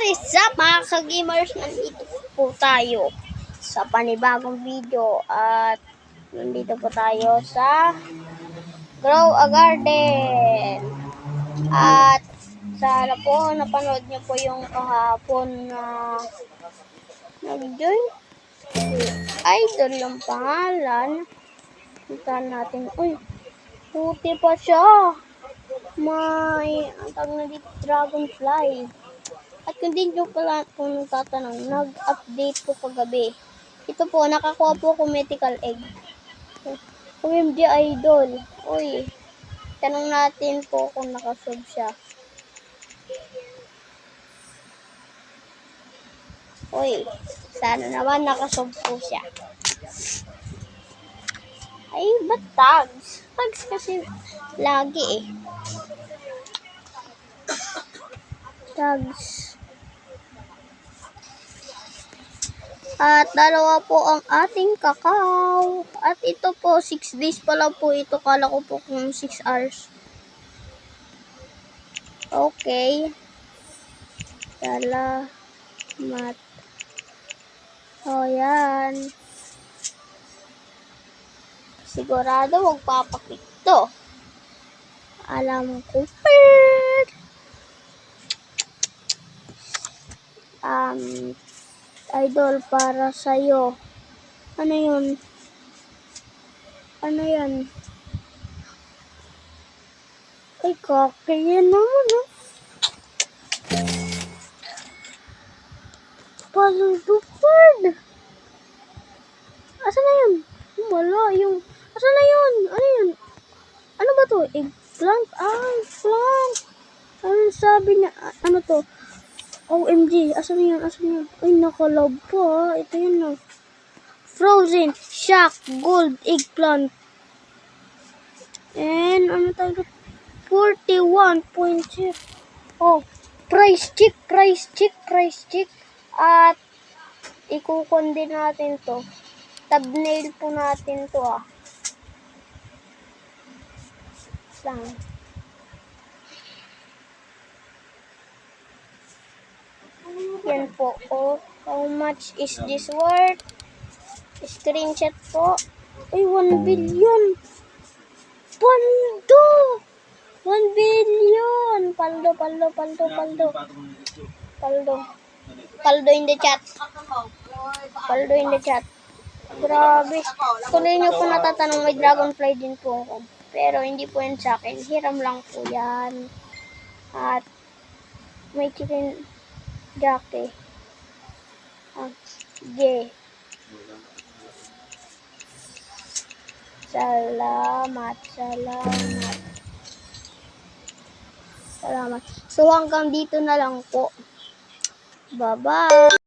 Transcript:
What is up mga ka-gamers? Nandito po tayo sa panibagong video at nandito po tayo sa Grow a Garden. At sana po napanood niyo po yung kahapon na nag-join. Idol ang pangalan. Puntahan natin. Uy, puti pa siya. May ang tawag na dito, dragonfly. At kung di nyo pala kung nagtatanong, nag-update po kagabi. Ito po, nakakuha po ako mythical egg. OMG Idol. Uy, tanong natin po kung nakasub siya. Uy, sana naman nakasub po siya. Ay, ba't tags? Tags kasi lagi eh. Tags. At dalawa po ang ating kakao. At ito po, 6 days pa lang po ito. Kala ko po kung 6 hours. Okay. Salamat. O, yan. Sigurado magpapakit to. Alam ko. Idol, para sa'yo. Ano yun? Ano yan? Ay, kaki yan naman, oh. Paludupad. Asan na yun? Wala yung... Asan na yun? Ano yun? Ano ba to? Eggplant? Ah, eggplant. Ano sabi niya? Ano to? OMG, asan na yun? Asan na yun? Ay, nakalab pa. Ito yun na. Frozen, shock, gold, eggplant. And, ano tayo? 41.0. Oh, price check. At, ikukon din natin to. Thumbnail po natin to, ah. Lang. Yan po. Oh, how much is this worth? Screenshot po. Ay, 1 billion. Paldo! 1 billion. Paldo. Paldo in the chat. Paldo in the chat. Grabe. Tuloy nyo po natatanong, may dragonfly din po ako. Pero hindi po yan sa akin. Hiram lang po yan. At may chicken jockey. Sige. Salamat. So hanggang dito na lang po. Bye-bye.